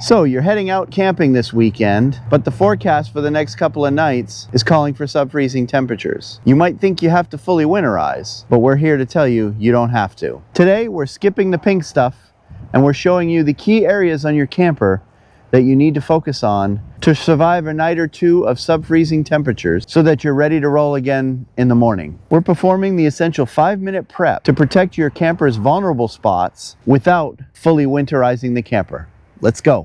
So you're heading out camping this weekend, but the forecast for the next couple of nights is calling for sub-freezing temperatures. You might think you have to fully winterize, but we're here to tell you you don't have to. Today we're skipping the pink stuff and we're showing you the key areas on your camper that you need to focus on to survive a night or two of sub-freezing temperatures so that you're ready to roll again in the morning. We're performing the essential 5-minute prep to protect your camper's vulnerable spots without fully winterizing the camper. Let's go.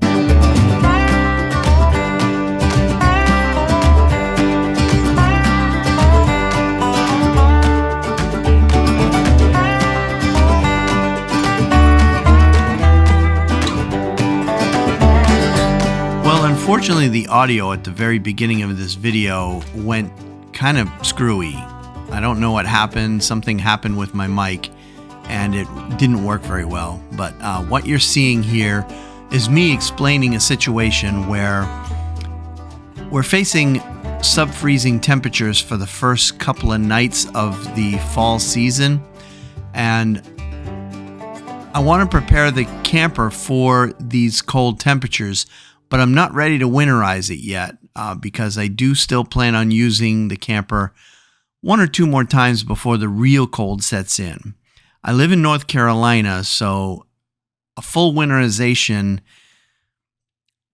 Well, unfortunately, the audio at the very beginning of this video went kind of screwy. I don't know what happened. Something happened with my mic and it didn't work very well. But what you're seeing here is me explaining a situation where we're facing sub-freezing temperatures for the first couple of nights of the fall season, and I want to prepare the camper for these cold temperatures, but I'm not ready to winterize it yet because I do still plan on using the camper 1 or 2 more times before the real cold sets in. I live in North Carolina, so a full winterization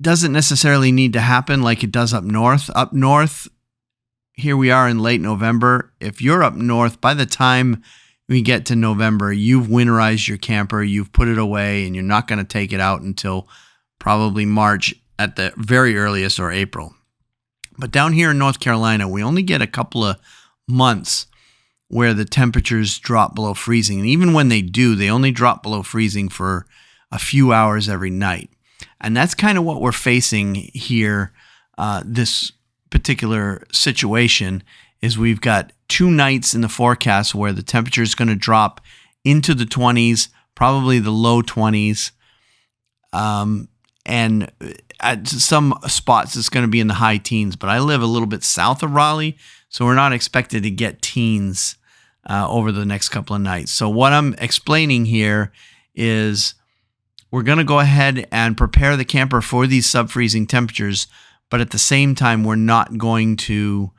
doesn't necessarily need to happen like it does up north. Up north, here we are in late November. If you're up north, by the time we get to November, you've winterized your camper, you've put it away, and you're not going to take it out until probably March at the very earliest, or April. But down here in North Carolina, we only get a couple of months where the temperatures drop below freezing. And even when they do, they only drop below freezing for a few hours every night. And that's kind of what we're facing here. This particular situation is we've got 2 nights in the forecast where the temperature is going to drop into the 20s, probably the low 20s. And at some spots, it's going to be in the high teens. But I live a little bit south of Raleigh, so we're not expected to get teens over the next couple of nights. So what I'm explaining here is we're going to go ahead and prepare the camper for these sub-freezing temperatures, but at the same time, we're not going to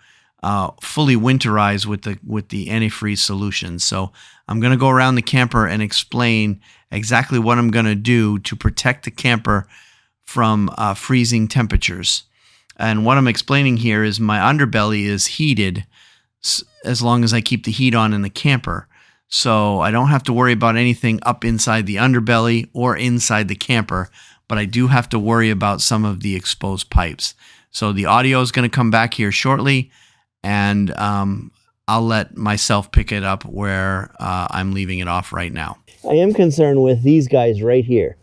fully winterize with the antifreeze solution. So I'm going to go around the camper and explain exactly what I'm going to do to protect the camper from freezing temperatures. And what I'm explaining here is my underbelly is heated as long as I keep the heat on in the camper. So I don't have to worry about anything up inside the underbelly or inside the camper, but I do have to worry about some of the exposed pipes. So the audio is going to come back here shortly, and I'll let myself pick it up where I'm leaving it off right now. I am concerned with these guys right here.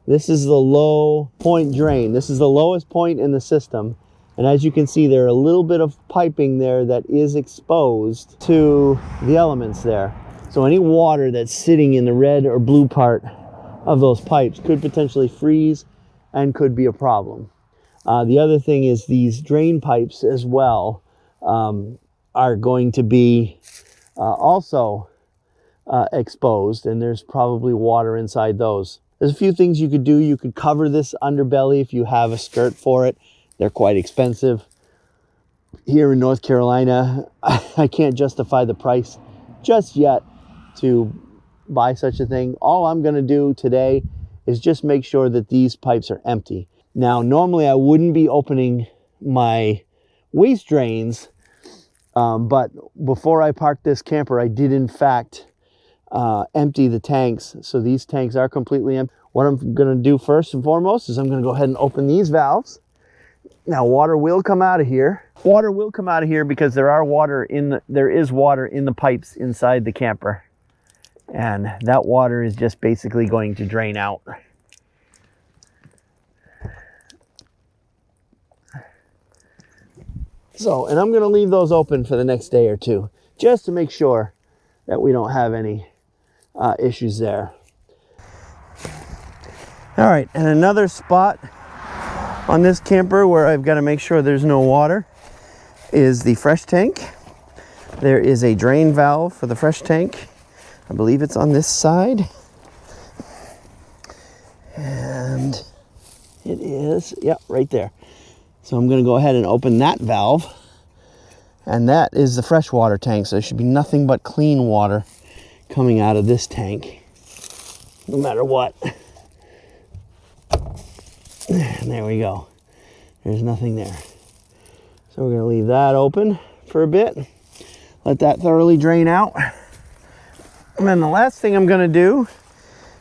This is the low point drain. This is the lowest point in the system. And as you can see, there are a little bit of piping there that is exposed to the elements there. So any water that's sitting in the red or blue part of those pipes could potentially freeze and could be a problem. The other thing is these drain pipes as well are going to be also exposed, and there's probably water inside those. There's a few things you could do. You could cover this underbelly if you have a skirt for it. They're quite expensive. Here in North Carolina, I can't justify the price just yet to buy such a thing. All I'm going to do today is just make sure that these pipes are empty. Now, normally I wouldn't be opening my waste drains, but before I parked this camper, I did in fact empty the tanks. So these tanks are completely empty. What I'm going to do first and foremost is I'm going to go ahead and open these valves. Now water will come out of here. Water will come out of here because there is water in the pipes inside the camper. And that water is just basically going to drain out. So, and I'm going to leave those open for the next day or two, just to make sure that we don't have any issues there. All right, and another spot on this camper where I've got to make sure there's no water is the fresh tank. There is a drain valve for the fresh tank. I believe it's on this side. And It is, yep, right there. So I'm going to go ahead and open that valve. And that is the freshwater tank. So there should be nothing but clean water coming out of this tank, no matter what. And there we go. There's nothing there. So we're going to leave that open for a bit. Let that thoroughly drain out. And then the last thing I'm going to do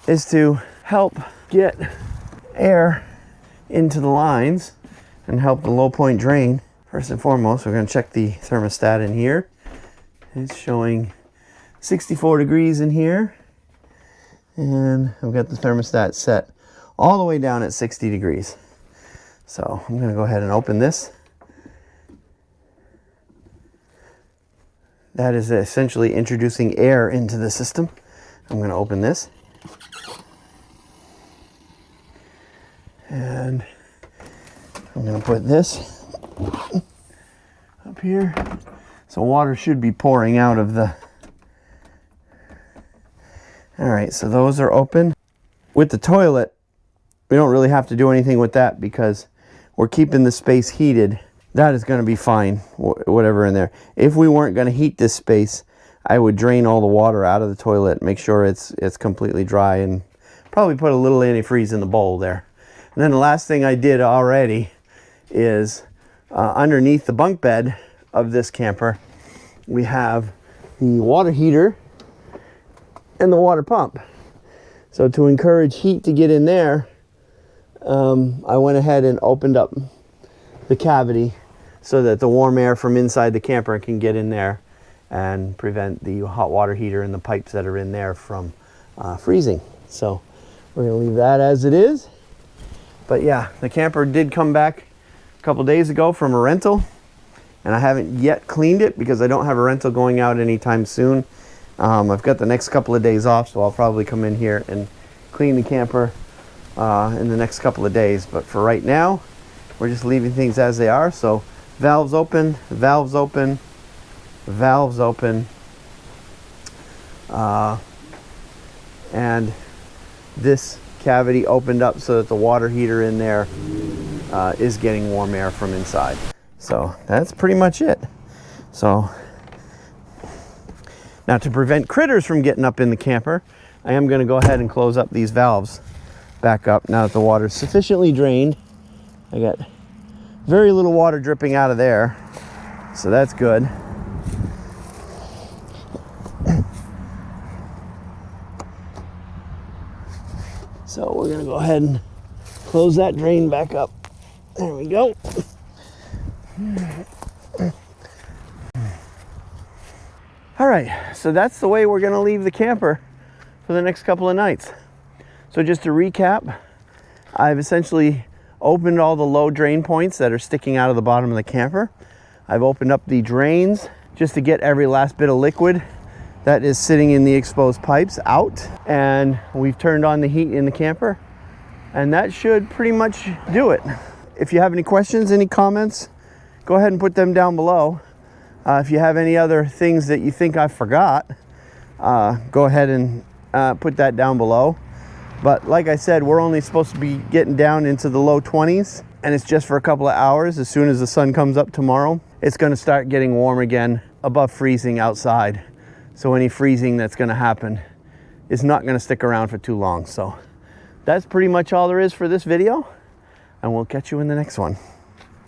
is to help get air into the lines and help the low point drain. First and foremost, we're going to check the thermostat in here. It's showing 64 degrees in here. And I've got the thermostat set all the way down at 60 degrees. So I'm going to go ahead and open this. That is essentially introducing air into the system. I'm going to open this. And I'm going to put this up here. So water should be pouring out of the... All right, so those are open. With the toilet, we don't really have to do anything with that because we're keeping the space heated. That is going to be fine, whatever in there. If we weren't going to heat this space, I would drain all the water out of the toilet, make sure it's completely dry, and probably put a little antifreeze in the bowl there. And then the last thing I did already is underneath the bunk bed of this camper, we have the water heater and the water pump. So to encourage heat to get in there, I went ahead and opened up the cavity so that the warm air from inside the camper can get in there and prevent the hot water heater and the pipes that are in there from freezing. So we're going to leave that as it is. But yeah, the camper did come back a couple days ago from a rental, and I haven't yet cleaned it because I don't have a rental going out anytime soon. I've got the next couple of days off, so I'll probably come in here and clean the camper in the next couple of days. But for right now, we're just leaving things as they are. So valves open, valves open, valves open, and this cavity opened up so that the water heater in there is getting warm air from inside. So that's pretty much it. So now, to prevent critters from getting up in the camper, I am going to go ahead and close up these valves back up now that the water is sufficiently drained. I got very little water dripping out of there, so that's good. So we're going to go ahead and close that drain back up. There we go. All right, so that's the way we're going to leave the camper for the next couple of nights. So just to recap, I've essentially opened all the low drain points that are sticking out of the bottom of the camper. I've opened up the drains just to get every last bit of liquid that is sitting in the exposed pipes out. And we've turned on the heat in the camper. And that should pretty much do it. If you have any questions, any comments, go ahead and put them down below. If you have any other things that you think I forgot, go ahead and put that down below. But like I said, we're only supposed to be getting down into the low 20s, and it's just for a couple of hours. As soon as the sun comes up tomorrow, it's going to start getting warm again, above freezing outside. So any freezing that's going to happen is not going to stick around for too long. So that's pretty much all there is for this video, and we'll catch you in the next one.